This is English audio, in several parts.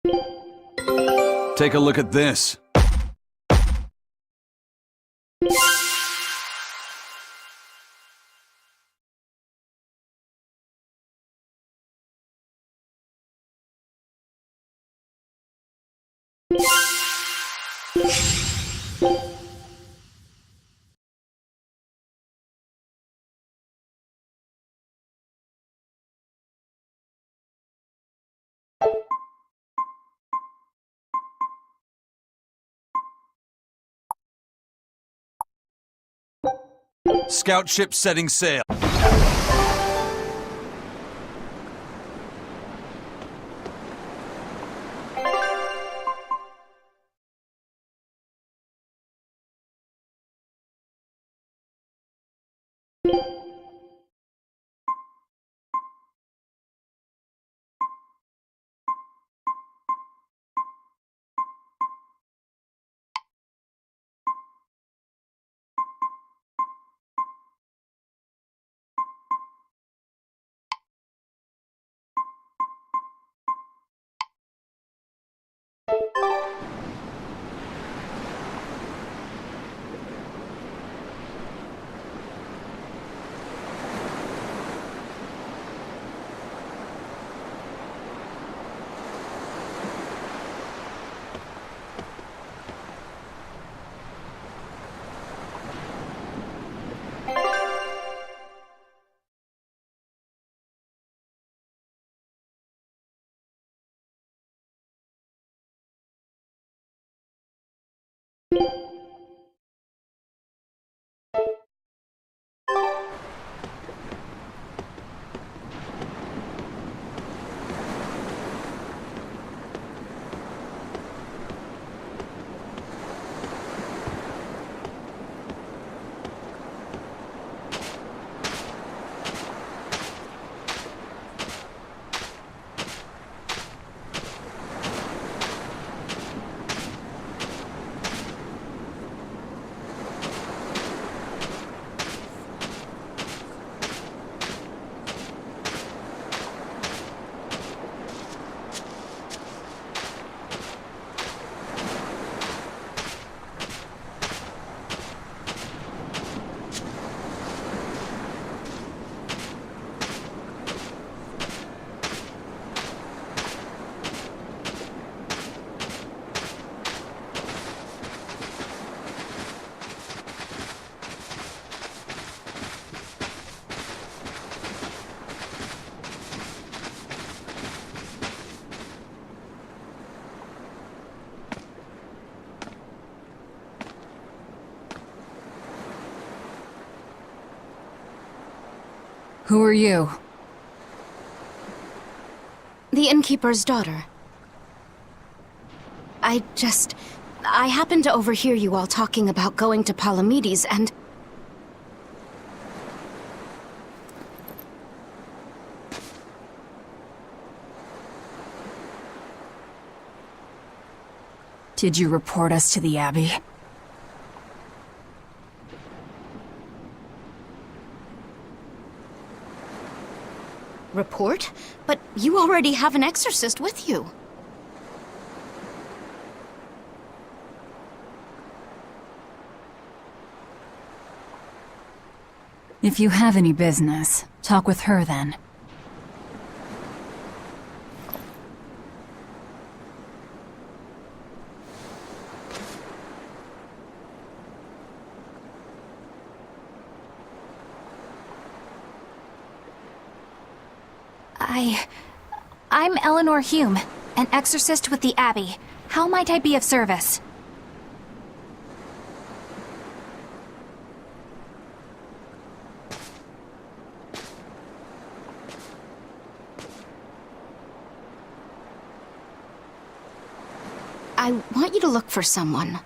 Take a look at this. Scout ship setting sail. Who are you? The innkeeper's daughter. I happened to overhear you all talking about going to Palamedes, and... Did you report us to the Abbey? Report? But you already have an exorcist with you. If you have any business, talk with her then. I'm Eleanor Hume, an exorcist with the Abbey. How might I be of service? I want you to look for someone.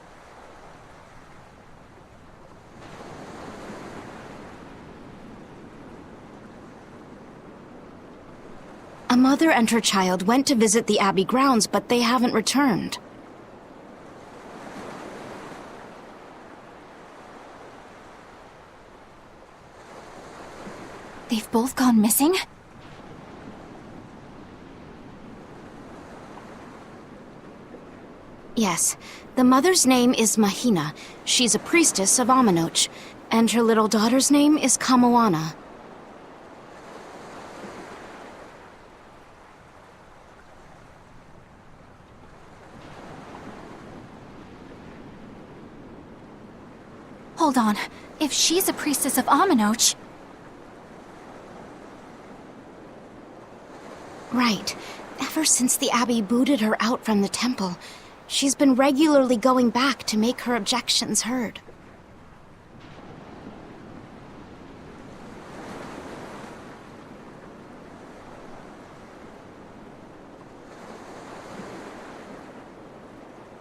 A mother and her child went to visit the Abbey grounds, but they haven't returned. They've both gone missing? Yes. The mother's name is Mahina. She's a priestess of Aminoch. And her little daughter's name is Kamoana. Hold on. If she's a priestess of Aminoch... Right. Ever since the Abbey booted her out from the temple, she's been regularly going back to make her objections heard.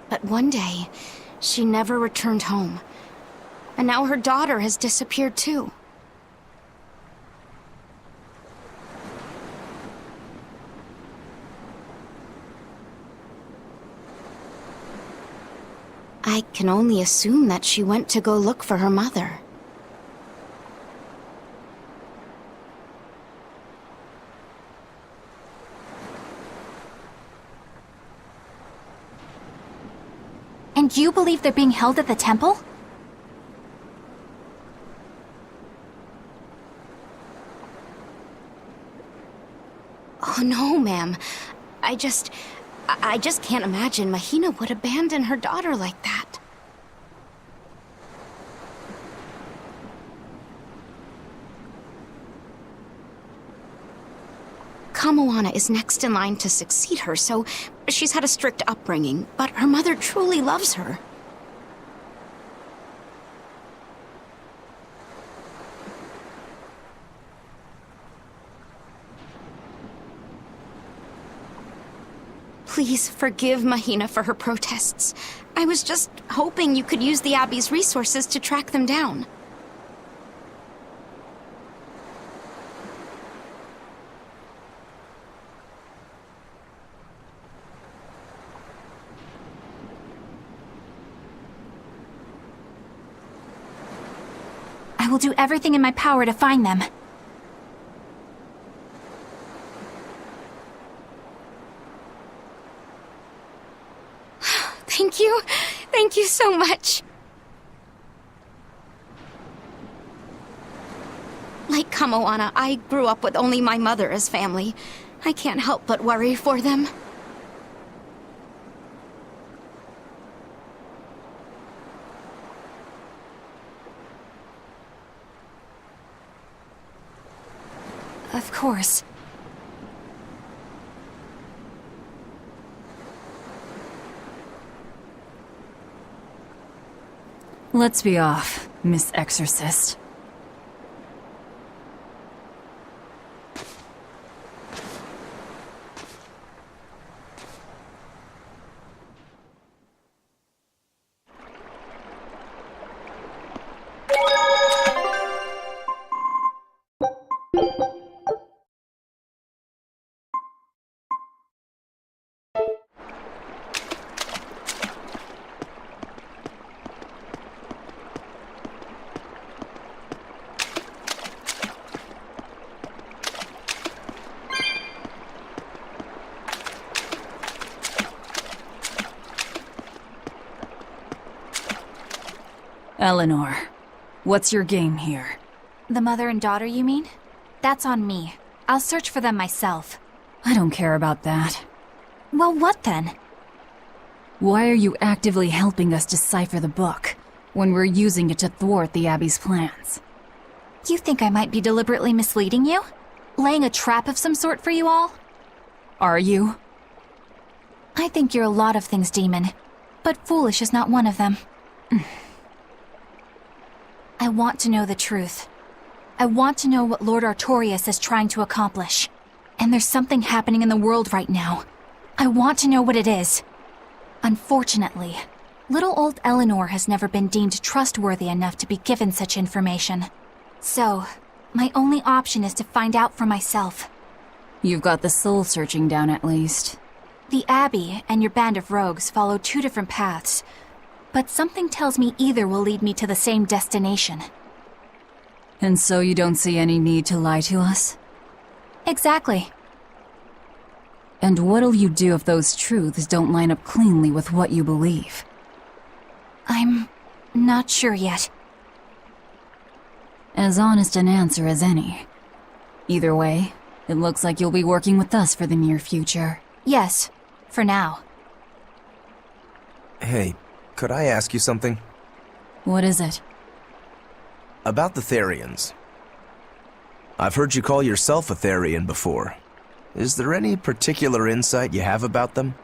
But one day, she never returned home. And now her daughter has disappeared too. I can only assume that she went to go look for her mother. And you believe they're being held at the temple? Oh no, ma'am. I just can't imagine Mahina would abandon her daughter like that. Kamoana is next in line to succeed her, so she's had a strict upbringing, but her mother truly loves her. Please forgive Mahina for her protests. I was just hoping you could use the Abbey's resources to track them down. I will do everything in my power to find them. Thank you. Thank you so much. Like Kamoana, I grew up with only my mother as family. I can't help but worry for them. Of course. Let's be off, Miss Exorcist. Eleanor, what's your game here? The mother and daughter, you mean? That's on me. I'll search for them myself. I don't care about that. Well, what then? Why are you actively helping us decipher the book, when we're using it to thwart the Abbey's plans? You think I might be deliberately misleading you? Laying a trap of some sort for you all? Are you? I think you're a lot of things, Demon. But foolish is not one of them. I want to know the truth. I want to know what Lord Artorias is trying to accomplish. And there's something happening in the world right now. I want to know what it is. Unfortunately, little old Eleanor has never been deemed trustworthy enough to be given such information. So, my only option is to find out for myself. You've got the soul-searching down at least. The Abbey and your band of rogues follow two different paths, but something tells me either will lead me to the same destination. And so you don't see any need to lie to us? Exactly. And what'll you do if those truths don't line up cleanly with what you believe? I'm not sure yet. As honest an answer as any. Either way, it looks like you'll be working with us for the near future. Yes, for now. Hey, could I ask you something? What is it? About the Therians. I've heard you call yourself a Therian before. Is there any particular insight you have about them?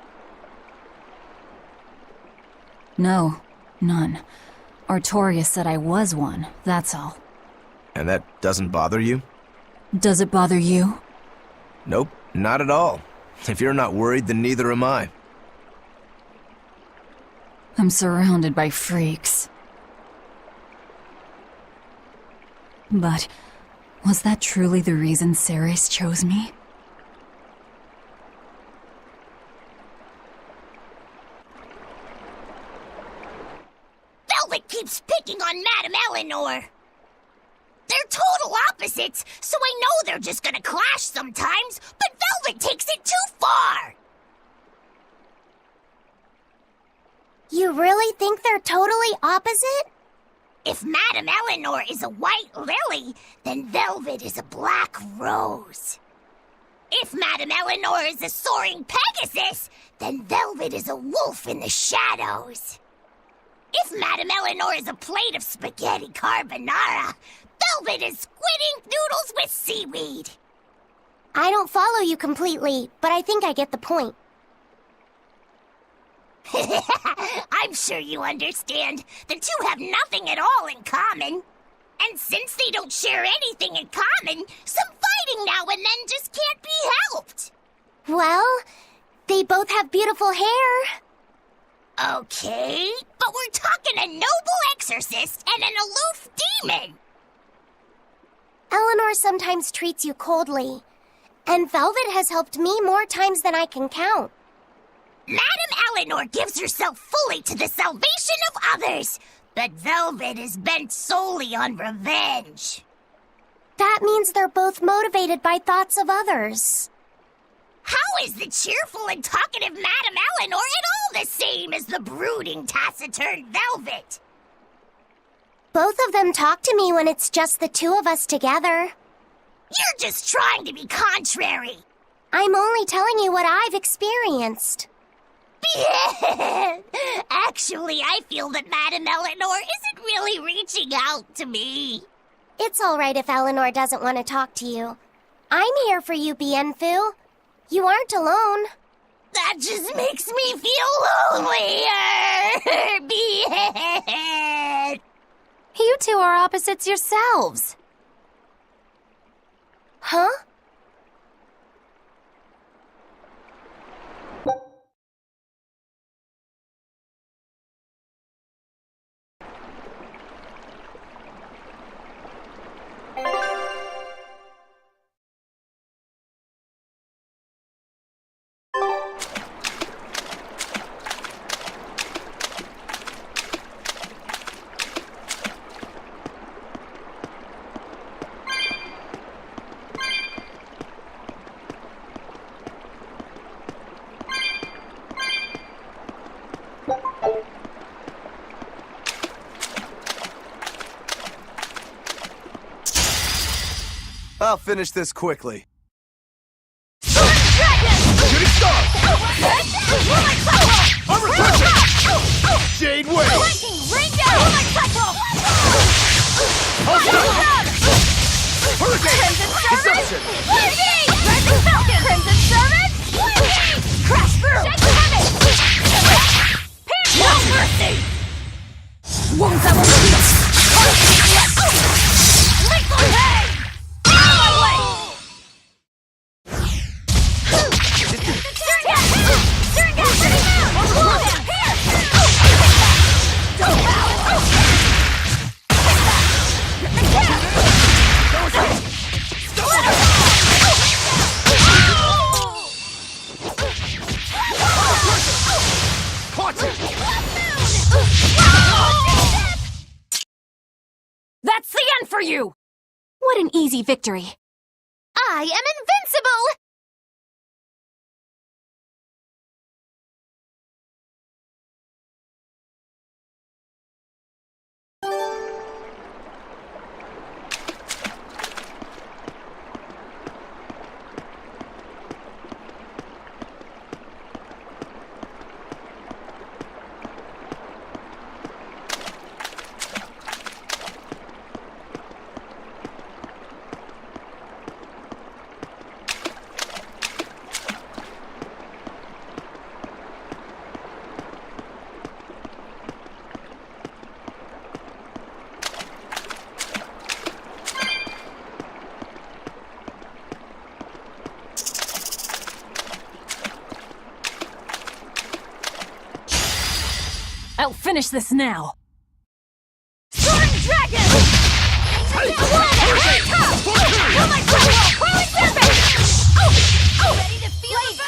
No, none. Artorias said I was one, that's all. And that doesn't bother you? Does it bother you? Nope, not at all. If you're not worried, then neither am I. I'm surrounded by freaks. But was that truly the reason Ceres chose me? Velvet keeps picking on Madame Eleanor. They're total opposites, so I know they're just gonna clash sometimes, but Velvet takes it too far! You really think they're totally opposite? If Madame Eleanor is a white lily, then Velvet is a black rose. If Madame Eleanor is a soaring Pegasus, then Velvet is a wolf in the shadows. If Madame Eleanor is a plate of spaghetti carbonara, Velvet is squidding noodles with seaweed. I don't follow you completely, but I think I get the point. I'm sure you understand. The two have nothing at all in common. And since they don't share anything in common, some fighting now and then just can't be helped. Well, they both have beautiful hair. Okay, but we're talking a noble exorcist and an aloof demon. Eleanor sometimes treats you coldly, and Velvet has helped me more times than I can count. Madame Eleanor gives herself fully to the salvation of others, but Velvet is bent solely on revenge. That means they're both motivated by thoughts of others. How is the cheerful and talkative Madame Eleanor at all the same as the brooding, taciturn Velvet? Both of them talk to me when it's just the two of us together. You're just trying to be contrary. I'm only telling you what I've experienced. Actually, I feel that Madame Eleanor isn't really reaching out to me. It's all right if Eleanor doesn't want to talk to you. I'm here for you, Bienfu. You aren't alone. That just makes me feel lonelier. Bien. You two are opposites yourselves. Huh? I'll finish this quickly. Shooting star! Armor touching! Jade Wave! Hurricane! Deception! Crimson Servant! Crash through! No mercy! Won't double Liquid Hay! That's the end for you! What an easy victory. I am invincible! I'll finish this now. Soaring Dragon! Ready to feel the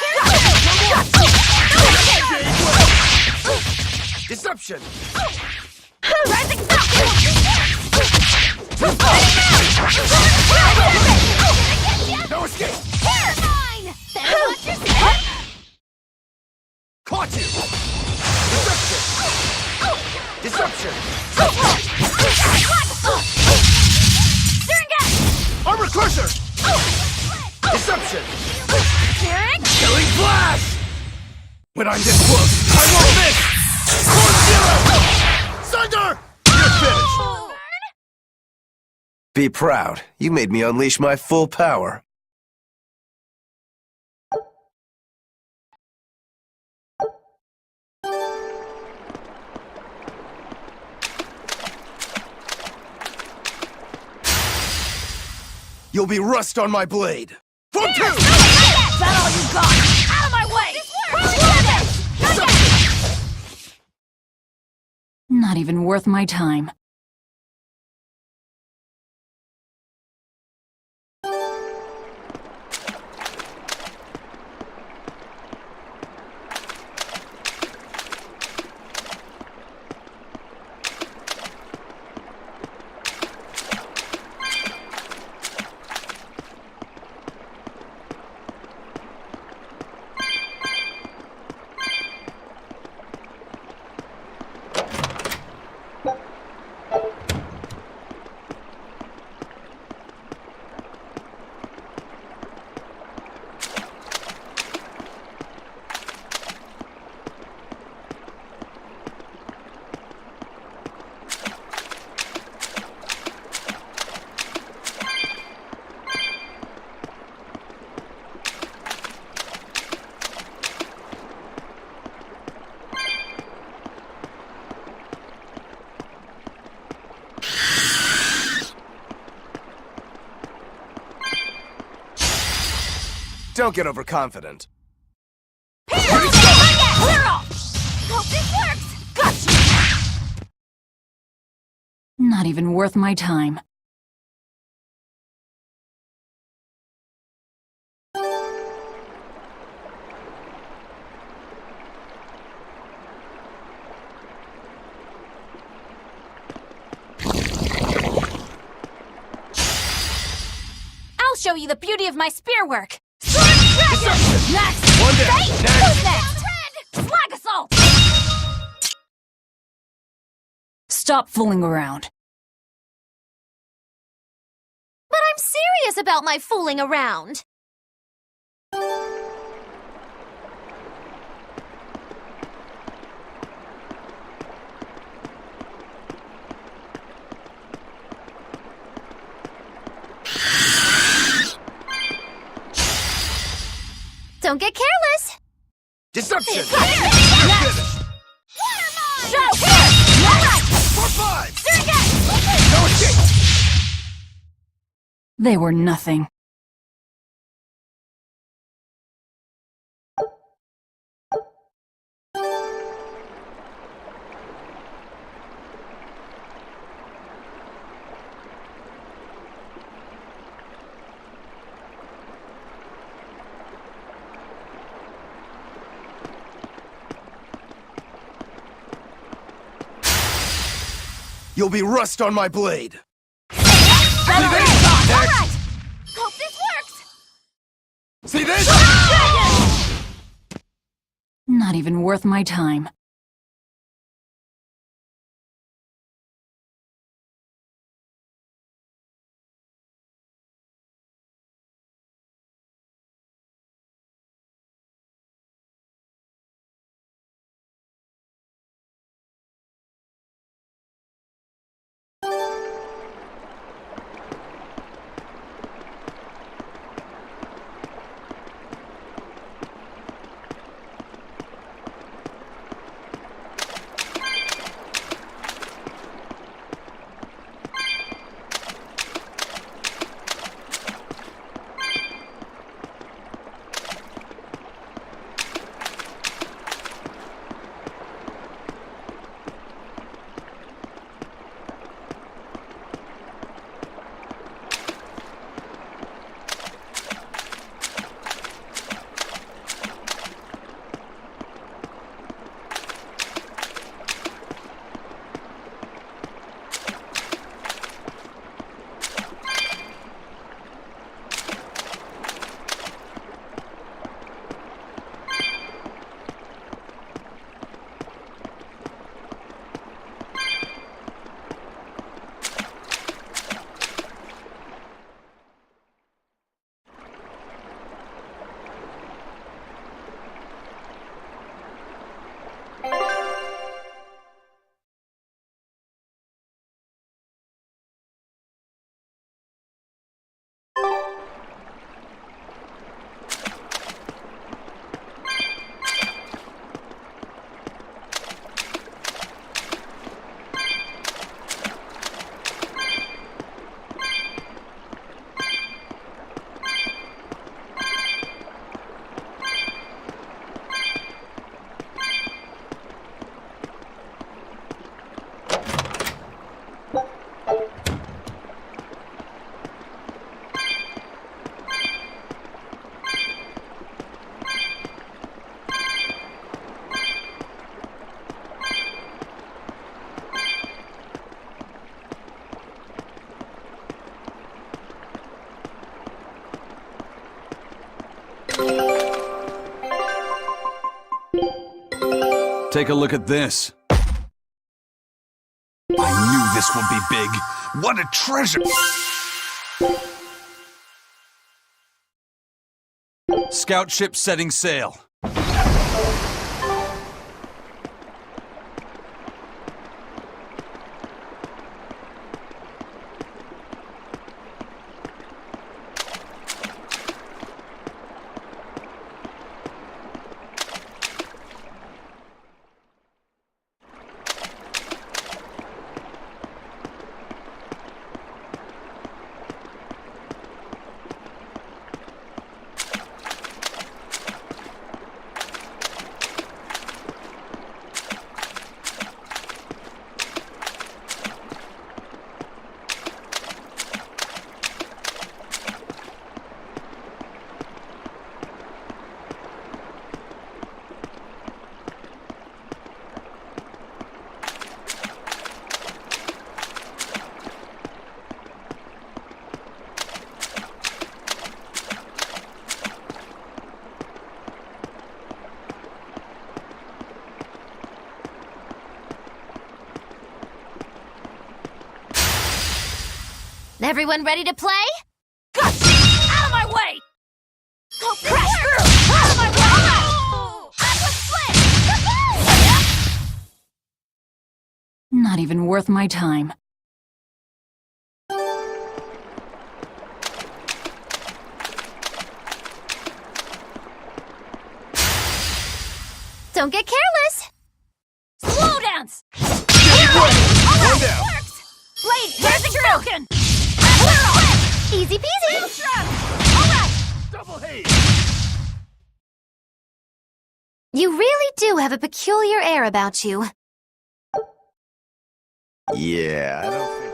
Deception! Rising No escape! Mine! Caught you! Deception! Armor Crusher! Deception! Killing Flash! When I'm this close, I won't miss! Force Zero! Sunder! You're finished! Be proud. You made me unleash my full power. You'll be rust on my blade. From two! Is that all you got? Out of my way! Not even worth my time. Don't get overconfident. Clear off! Hope this works! Gotcha! Not even worth my time. I'll show you the beauty of my spear work. Next! One down! Who's Next! next? Flag assault! Stop fooling around. But I'm serious about my fooling around. Don't get careless. Deception! Next! Finish! Show here! Alright! For five! Do it again! No escape! They were nothing. You'll be rust on my blade. Alright! Hope this works! See this? Not even worth my time. Take a look at this. I knew this would be big. What a treasure! Scout ship setting sail. Everyone ready to play? Gotcha! Out of my way! Go crash through! Out of my way! Atlas flip! Not even worth my time. Don't get careless! Slow dance! One down. Blade, where's it broken? Easy peasy! Alright! Double haze. You really do have a peculiar air about you. Yeah, I don't think...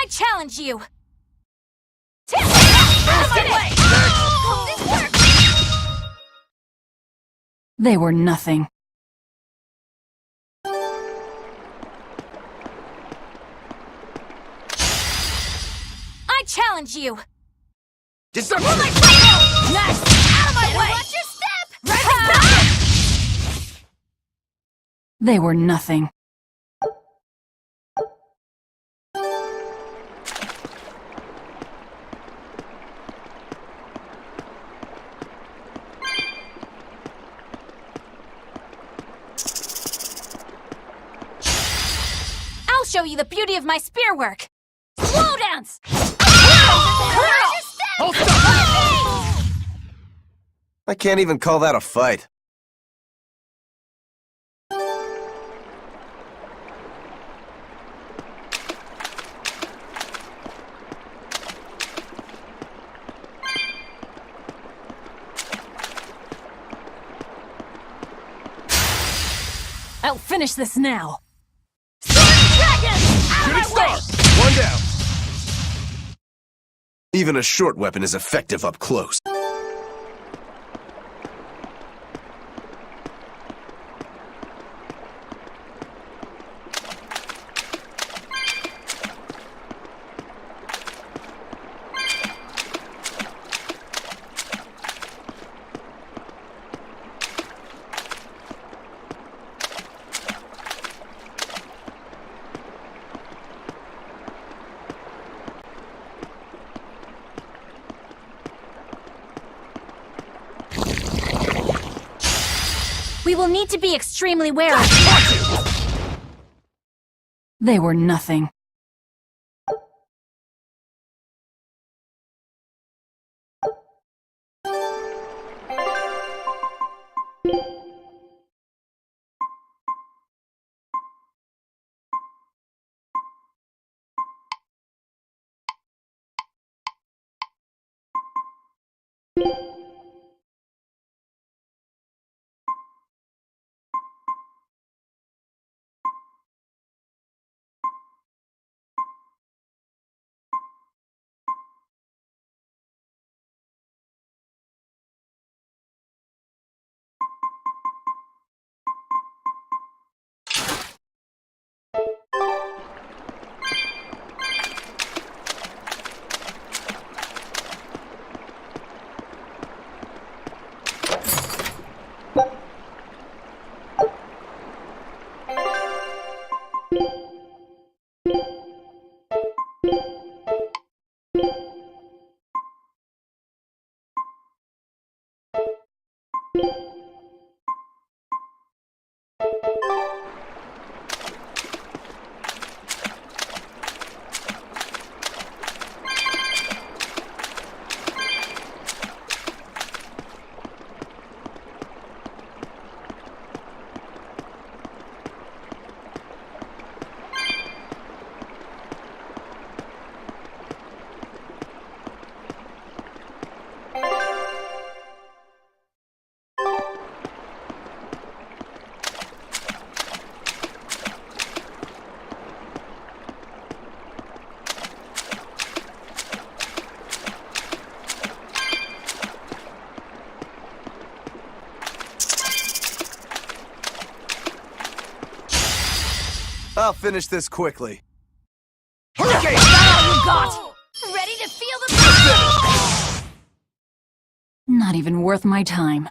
Challenge you! They were nothing. I challenge you! Deception! Nice! Out of my way! Watch your step! They were nothing. I'll show you the beauty of my spear work! Slow dance! Hold up! I can't even call that a fight. I'll finish this now. Shooting star! One down. Even a short weapon is effective up close. We will need to be extremely wary. They were nothing. I'll finish this quickly. Hurricane! Is that all you got? Ready to feel the... Not even worth my time.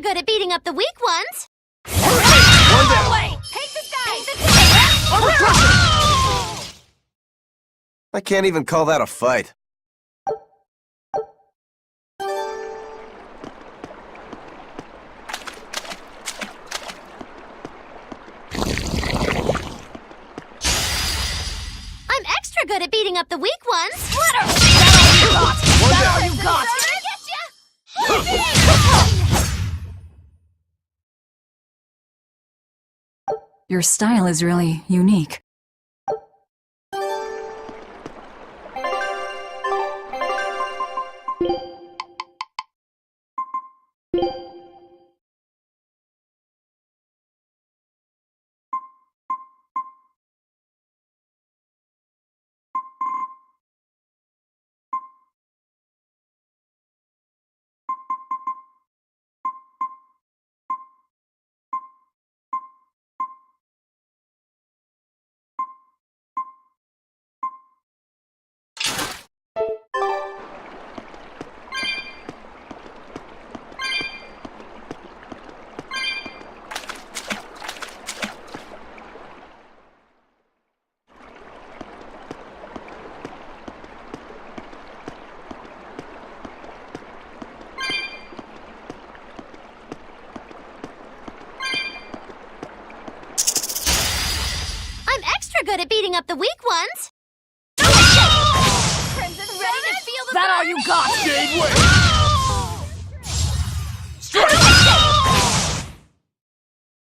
Good at beating up the weak ones. One down. Wait, take this guy. I can't even call that a fight. I'm extra good at beating up the weak ones. Split 'em. That all you got? Did I get ya? Your style is really unique. Good at beating up the weak ones. Crimson, ready to feel the... That all you got? Gave way.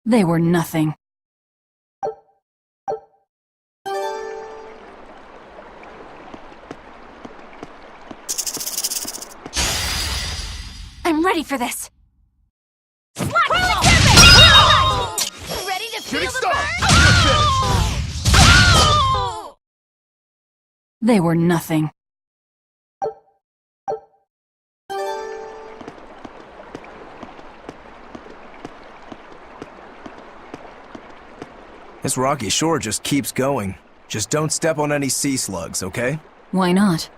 They were nothing. I'm ready for this. Ready to feel the burn? They were nothing. This rocky shore just keeps going. Just don't step on any sea slugs, okay? Why not?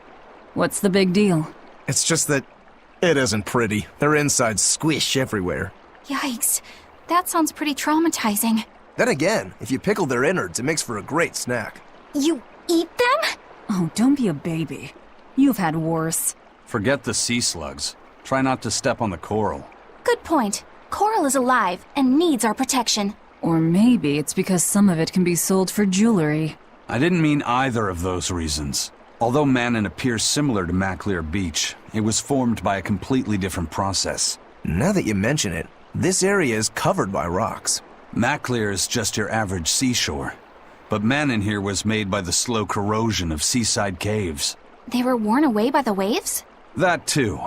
What's the big deal? It's just that it isn't pretty. Their insides squish everywhere. Yikes. That sounds pretty traumatizing. Then again, if you pickle their innards, it makes for a great snack. You eat them? Oh, don't be a baby. You've had worse. Forget the sea slugs. Try not to step on the coral. Good point. Coral is alive and needs our protection. Or maybe it's because some of it can be sold for jewelry. I didn't mean either of those reasons. Although Manon appears similar to Maclear Beach, it was formed by a completely different process. Now that you mention it, this area is covered by rocks. Maclear is just your average seashore. But Manon here was made by the slow corrosion of seaside caves. They were worn away by the waves? That too.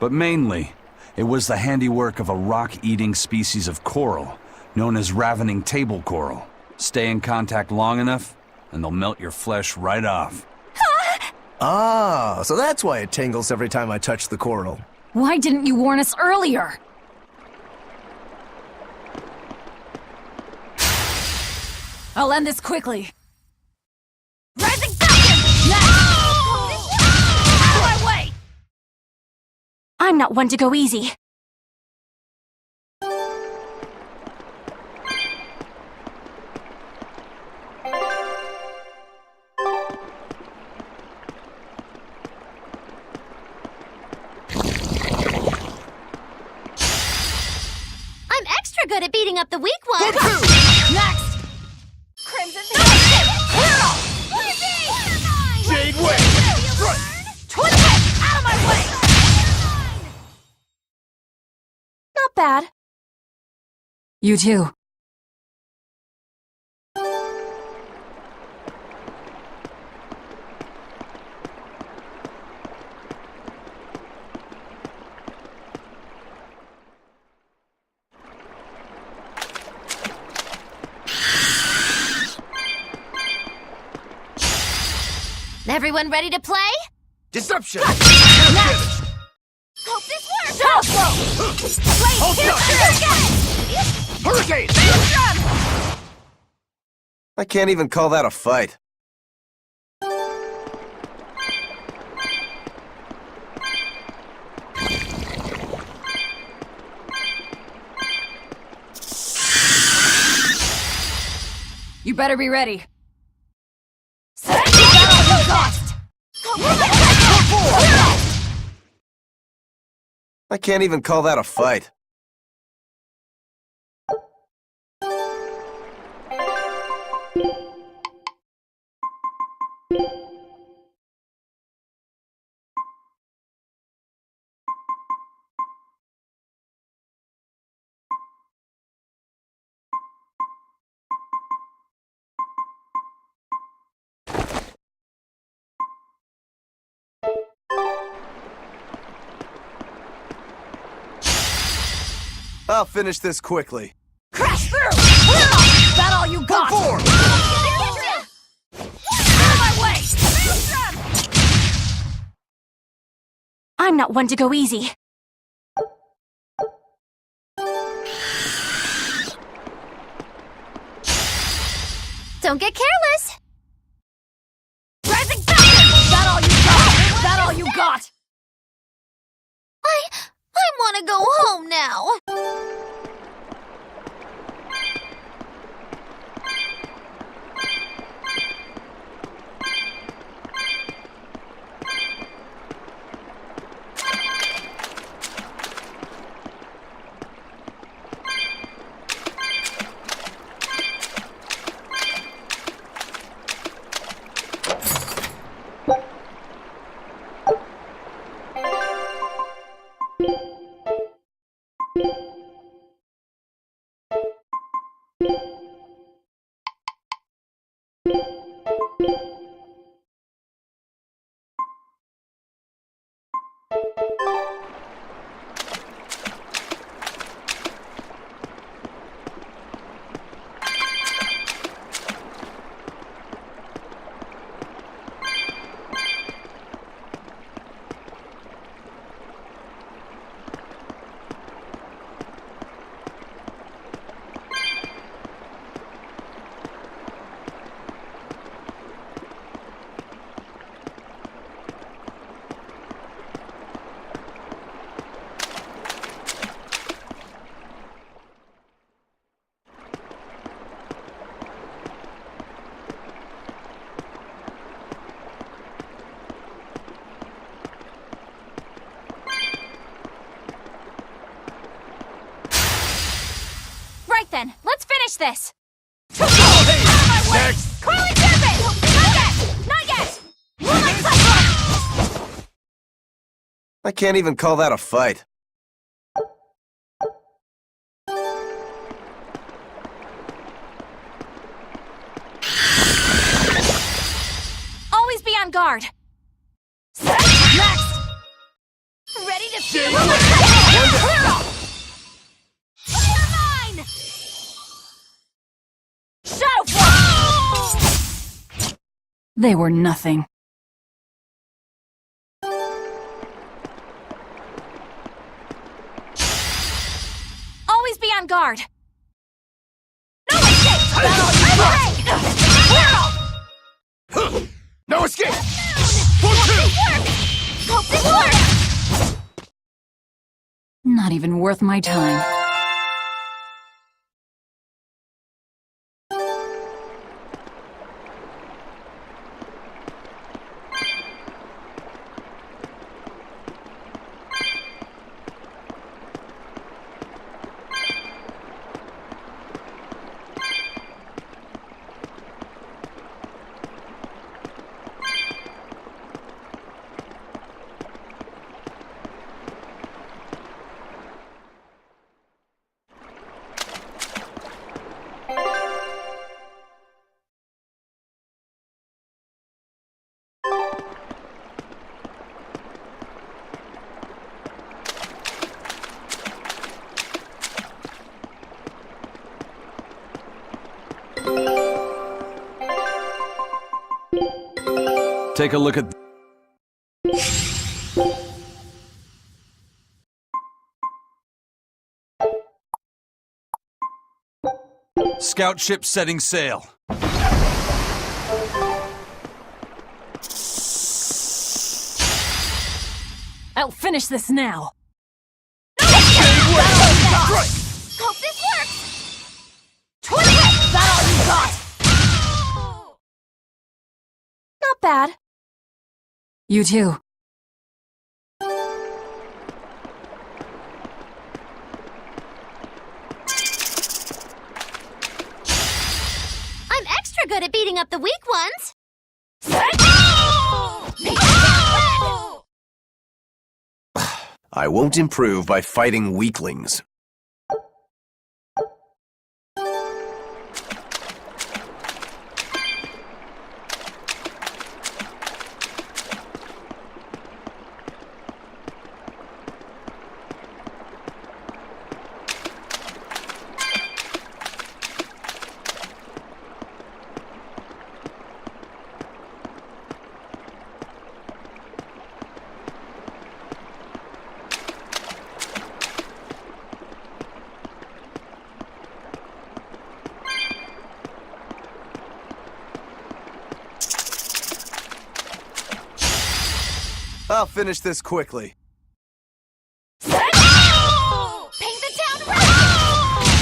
But mainly, it was the handiwork of a rock-eating species of coral, known as ravening table coral. Stay in contact long enough, and they'll melt your flesh right off. Ah, so that's why it tingles every time I touch the coral. Why didn't you warn us earlier? I'll end this quickly. Rising Falcon! Next! Out of my way! I'm not one to go easy. I'm extra good at beating up the weak ones. Next! Crimson Falcon! Jade Way! Twin Whip! Out of my way! Not bad. You too. Everyone ready to play? Deception! Next! Hope this works! Wait, Hold here's up. Hurricane! Hurricane! I can't even call that a fight. You better be ready. I can't even call that a fight. I'll finish this quickly. Crash through! That all you got? Form! Out of my way! I'm not one to go easy. Don't get careless! Rising Falcon! That all you got? That all you got? I want to go home now. then. Let's finish this. Next! Carly Turbot! Not yet! Not yet! More like touch! I can't even call that a fight. Always be on guard. Next! Ready to shoot? Clear off! You're mine! Shadow Force! They were nothing. Always be on guard. No escape! That's all you got! Clear off! No escape! Hope this works! Not even worth my time. Take a look at... Scout ship setting sail. I'll finish this now. Hope this works! Twist it! That all you got? Not bad. You too. I'm extra good at beating up the weak ones. I won't improve by fighting weaklings. I'll finish this quickly. Paint the town red!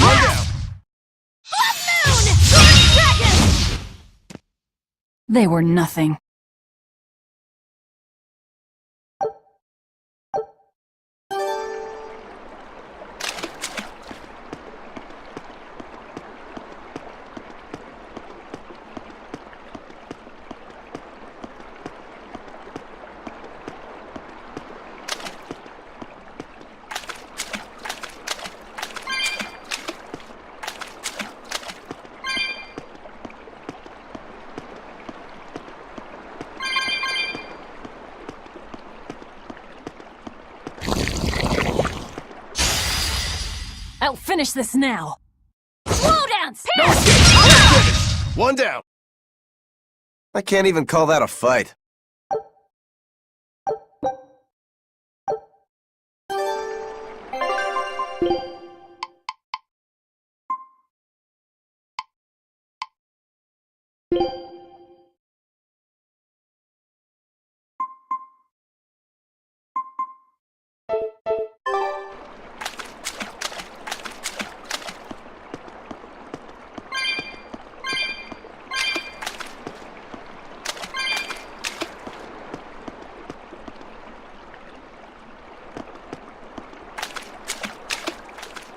Run down! Blood Moon! Sword Dragon! They were nothing. I'll finish this now. Slow down! No escape! One down! I can't even call that a fight.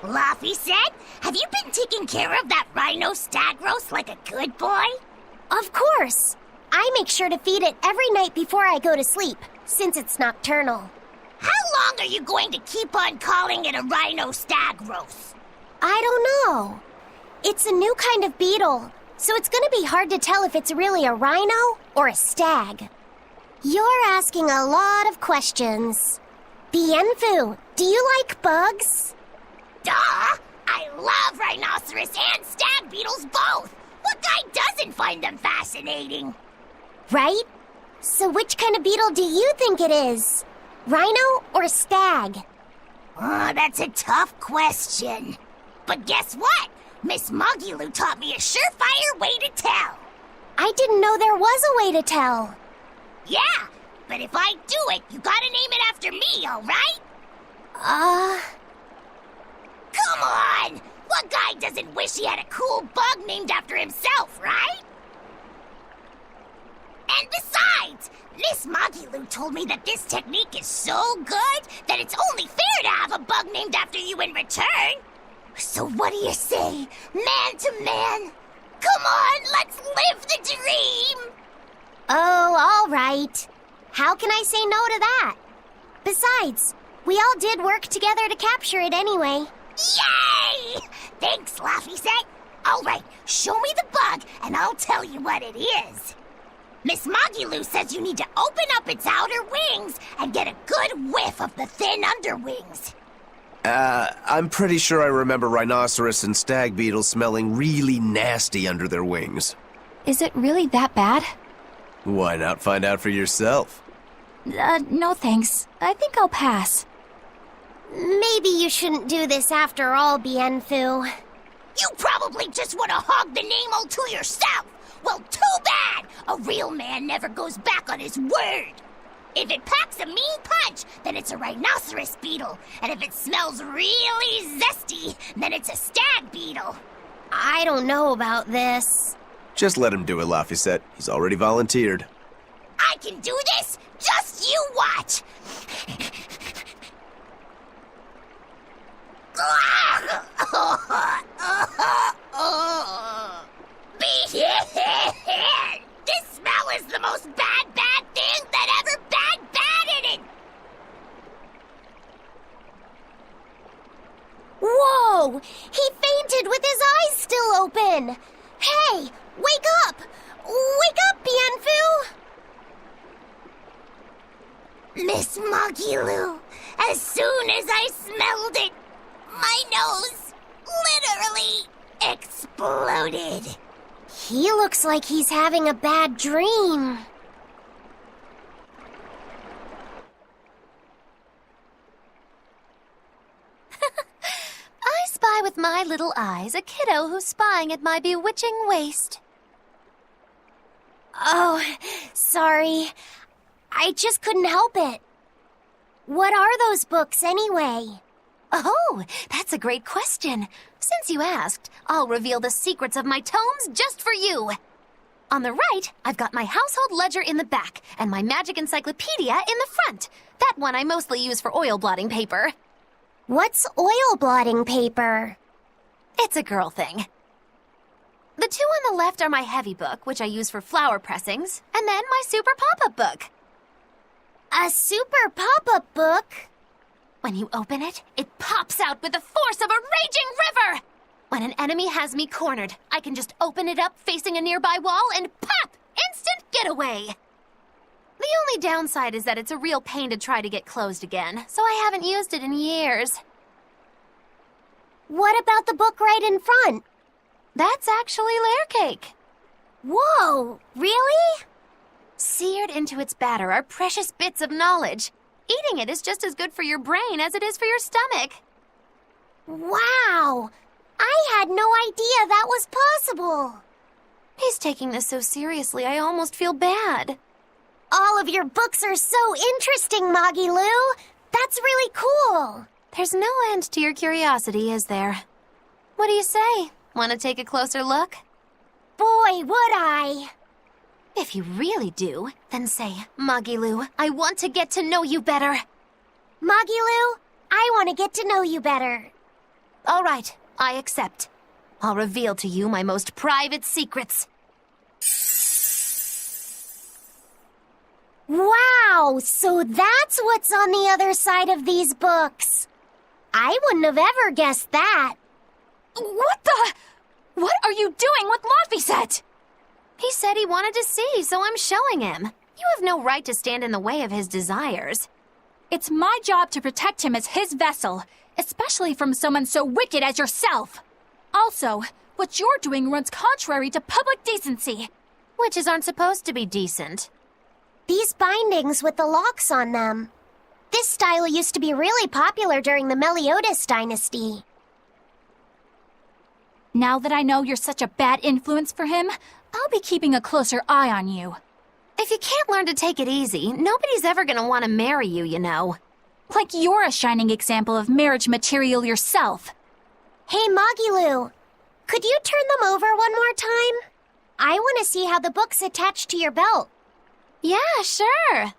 Laffy said, have you been taking care of that rhino stag roast like a good boy? Of course. I make sure to feed it every night before I go to sleep, since it's nocturnal. How long are you going to keep on calling it a rhino stag roast? I don't know. It's a new kind of beetle, so it's gonna be hard to tell if it's really a rhino or a stag. You're asking a lot of questions. Bienfu, do you like bugs? Duh! I love rhinoceros and stag beetles both! What guy doesn't find them fascinating? Right? So which kind of beetle do you think it is? Rhino or stag? Oh, that's a tough question. But guess what? Miss Mogiloo taught me a surefire way to tell. I didn't know there was a way to tell. Yeah, but if I do it, you gotta name it after me, alright? Come on! What guy doesn't wish he had a cool bug named after himself, right? And besides, Miss Mogiloo told me that this technique is so good that it's only fair to have a bug named after you in return. So what do you say, man to man? Come on, let's live the dream! Oh, all right. How can I say no to that? Besides, we all did work together to capture it anyway. Yay! Thanks, Laffy Set. All right, show me the bug, and I'll tell you what it is. Miss Mogiloo says you need to open up its outer wings and get a good whiff of the thin underwings. I'm pretty sure I remember rhinoceros and stag beetles smelling really nasty under their wings. Is it really that bad? Why not find out for yourself? No thanks. I think I'll pass. Maybe you shouldn't do this after all, Bienfu. You probably just want to hog the name all to yourself. Well, too bad! A real man never goes back on his word. If it packs a mean punch, then it's a rhinoceros beetle. And if it smells really zesty, then it's a stag beetle. I don't know about this. Just let him do it, Laffy. He's already volunteered. I can do this! Just you watch! This smell is the most bad thing that ever batted it! Whoa! He fainted with his eyes still open! Hey! Wake up! Wake up, Bienfu! Miss Mogiloo, as soon as I smelled it, my nose literally exploded. He looks like he's having a bad dream. I spy with my little eyes a kiddo who's spying at my bewitching waist. Oh, sorry. I just couldn't help it. What are those books anyway? Oh, that's a great question. Since you asked, I'll reveal the secrets of my tomes just for you. On the right, I've got my household ledger in the back and my magic encyclopedia in the front. That one I mostly use for oil blotting paper. What's oil blotting paper? It's a girl thing. The two on the left are my heavy book, which I use for flower pressings, and then my super pop-up book. A super pop-up book? When you open it, it pops out with the force of a raging river! When an enemy has me cornered, I can just open it up facing a nearby wall and pop! Instant getaway! The only downside is that it's a real pain to try to get closed again, so I haven't used it in years. What about the book right in front? That's actually layer cake. Whoa, really? Seared into its batter are precious bits of knowledge. Eating it is just as good for your brain as it is for your stomach. Wow! I had no idea that was possible. He's taking this so seriously, I almost feel bad. All of your books are so interesting, Mogiloo. That's really cool. There's no end to your curiosity, is there? What do you say? Want to take a closer look? Boy, would I. If you really do, then say, Mogiloo, I want to get to know you better. Mogiloo, I want to get to know you better. All right, I accept. I'll reveal to you my most private secrets. Wow, so that's what's on the other side of these books. I wouldn't have ever guessed that. What are you doing with Laphicet? He said he wanted to see, so I'm showing him. You have no right to stand in the way of his desires. It's my job to protect him as his vessel, especially from someone so wicked as yourself. Also, what you're doing runs contrary to public decency. Witches aren't supposed to be decent. These bindings with the locks on them. This style used to be really popular during the Meliodas dynasty. Now that I know you're such a bad influence for him, I'll be keeping a closer eye on you. If you can't learn to take it easy, nobody's ever gonna want to marry you, you know. Like you're a shining example of marriage material yourself. Hey, Magilu, could you turn them over one more time? I want to see how the book's attached to your belt. Yeah, sure.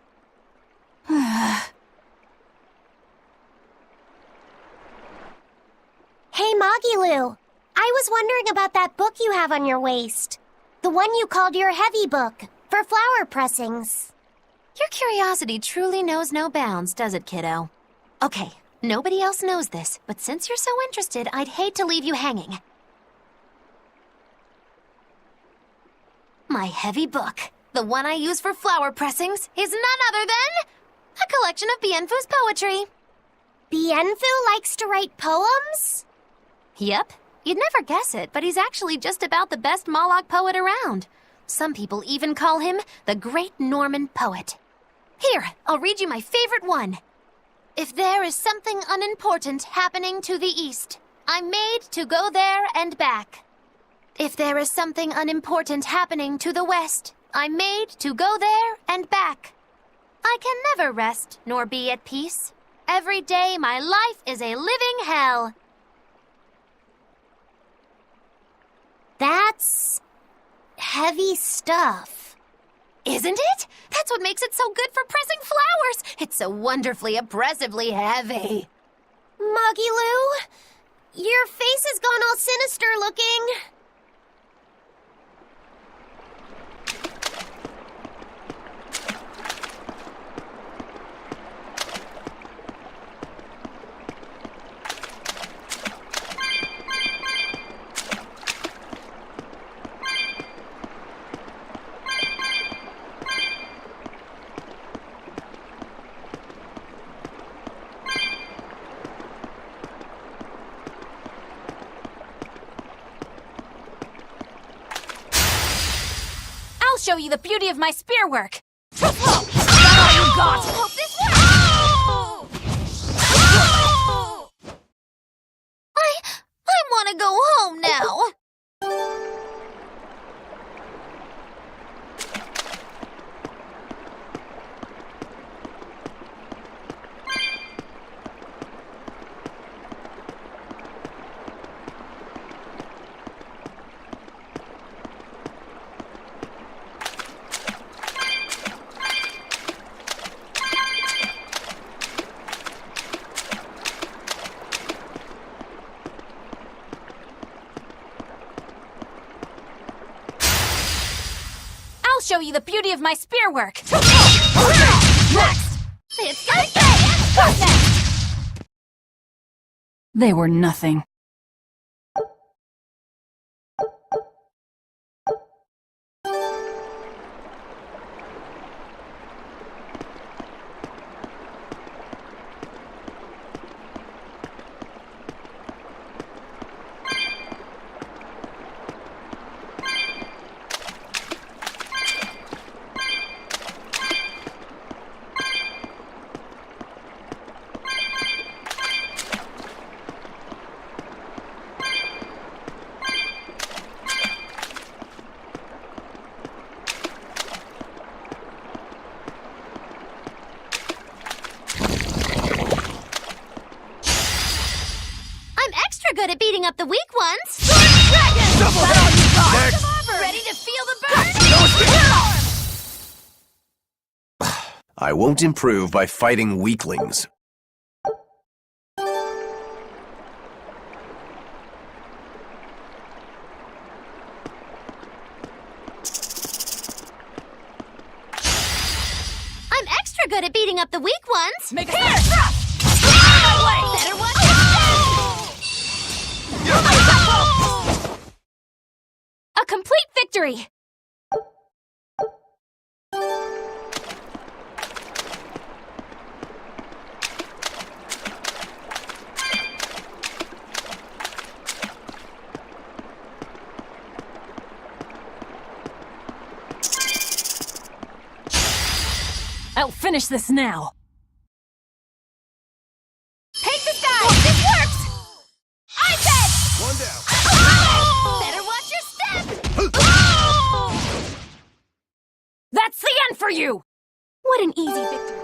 Hey, Magilu, I was wondering about that book you have on your waist. The one you called your heavy book, for flower pressings. Your curiosity truly knows no bounds, does it, kiddo? Okay, nobody else knows this, but since you're so interested, I'd hate to leave you hanging. My heavy book, the one I use for flower pressings, is none other than a collection of Bienfu's poetry. Bienfu likes to write poems? Yep. You'd never guess it, but he's actually just about the best Moloch poet around. Some people even call him the Great Norman Poet. Here, I'll read you my favorite one. If there is something unimportant happening to the east, I'm made to go there and back. If there is something unimportant happening to the west, I'm made to go there and back. I can never rest nor be at peace. Every day my life is a living hell. That's heavy stuff. Isn't it? That's what makes it so good for pressing flowers. It's so wonderfully oppressively heavy. Magilu, your face has gone all sinister looking. I'll show you the beauty of my spear work. Is that all you got? Hope this works! I want to go home now. I'll show you the beauty of my spear work. Next! It's gonna They were nothing. good at beating up the weak ones. Double hit! Next! Ready to feel the burn? I won't improve by fighting weaklings. beating up the weak ones. Make a Here! stop! Better watch your step! A complete victory! I'll finish this now. Take this guy! This works! I said! One down. Better watch your step! That's the end for you! What an easy victory.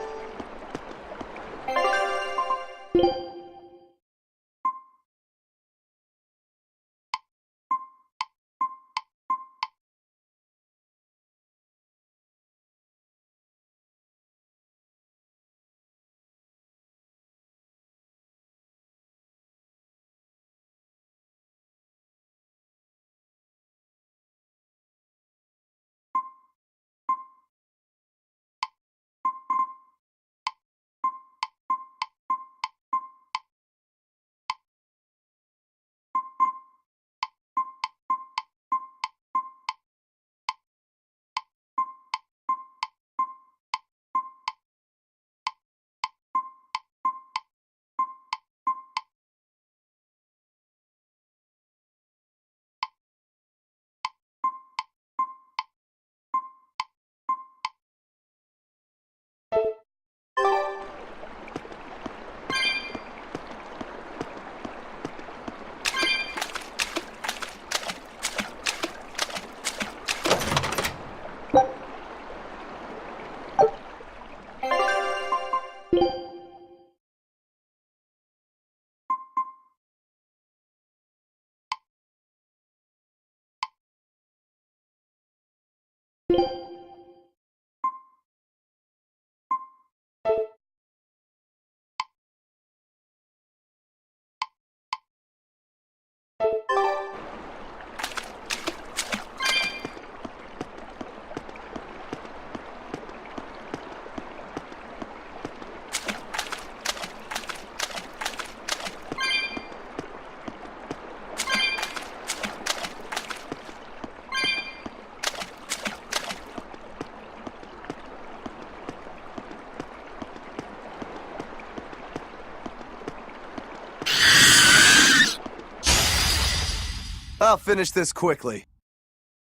I'll finish this quickly.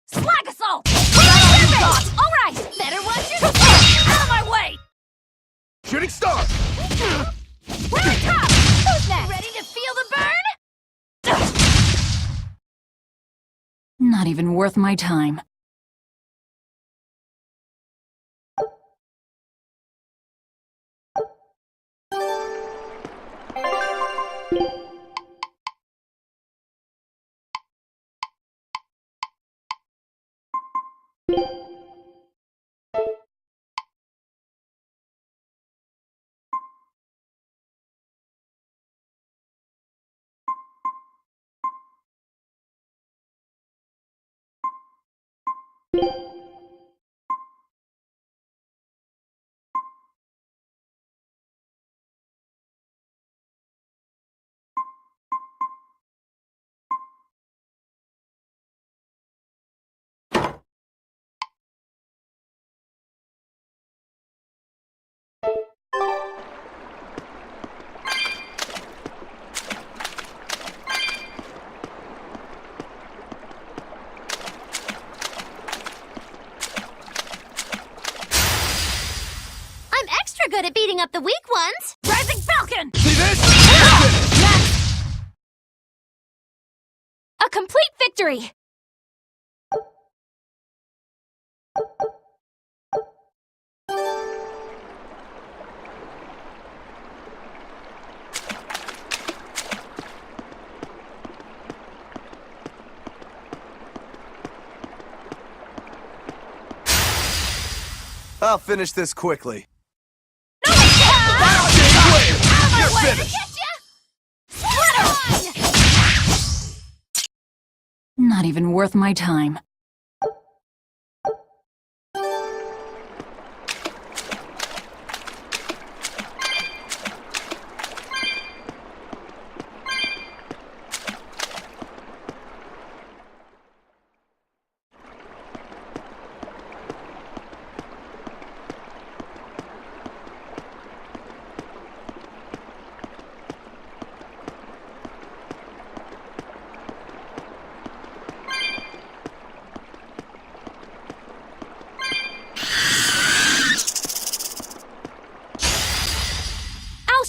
Slag assault! All right! Better watch your step! Out of my way! Shooting star! We're on top! Who's next? Ready to feel the burn? Not even worth my time. Good at beating up the weak ones. Rising Falcon! See this? Next! A complete victory. I'll finish this quickly. You're finished. Not even worth my time.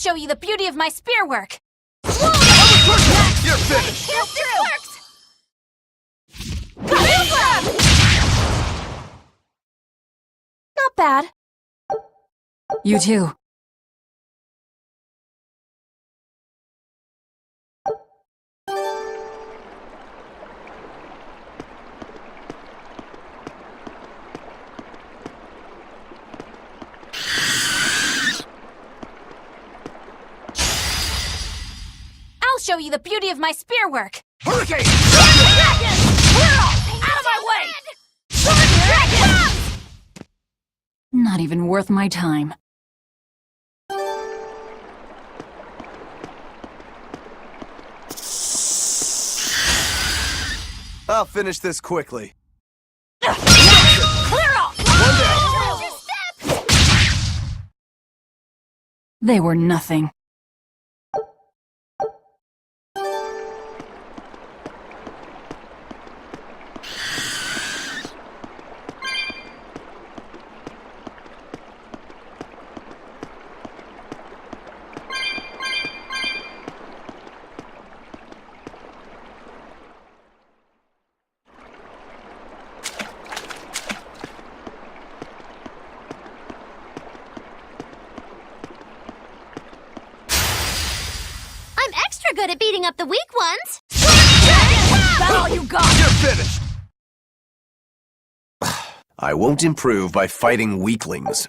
show you the beauty of my spear work. You're finished! Not bad. You too. I'll show you the beauty of my spear work. Hurricane! Out of my way! Not even worth my time. I'll finish this quickly. Clear off! One down. They were nothing. I'm extra good at beating up the weak ones. That's all you got! You're finished! I won't improve by fighting weaklings.